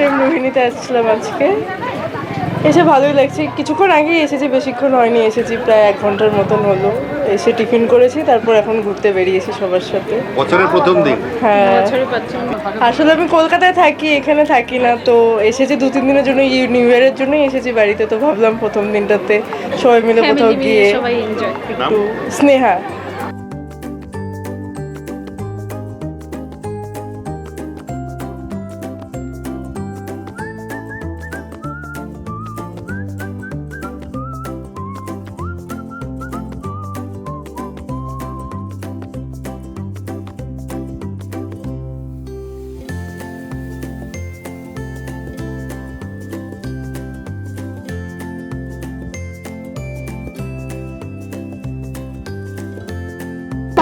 Time রোহিণীতে আসছিলাম আজকে, এসে ভালোই লাগছে। কিছুক্ষণ আগেই এসেছি, বেশিক্ষণ হয়নি, এসেছি প্রায় 1 ঘন্টার মতন হলো। এসে টিফিন করেছি, তারপর এখন ঘুরতে বেরিয়েছি সবার সাথে। বছরের প্রথম দিন। হ্যাঁ, আসলে আমি কলকাতায় থাকি, এখানে থাকি না, তো এসেছি 2-3 দিনের জন্য, নিউ ইয়ারের জন্যই এসেছি বাড়িতে। তো ভাবলাম প্রথম দিনটাতে সবাই মিলে কোথাও গিয়ে একটু। স্নেহা।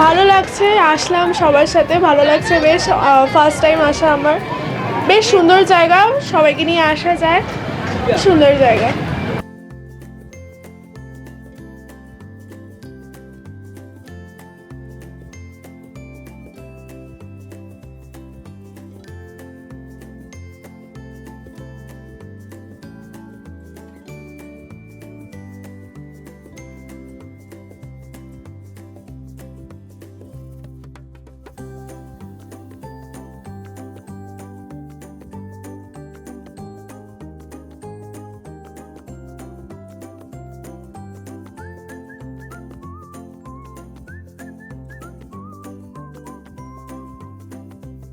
ভালো লাগছে, আসলাম সবার সাথে, ভালো লাগছে বেশ। ফার্স্ট টাইম আসা আমার। বেশ সুন্দর জায়গা, সবাইকে নিয়ে আসা যায়, সুন্দর জায়গা।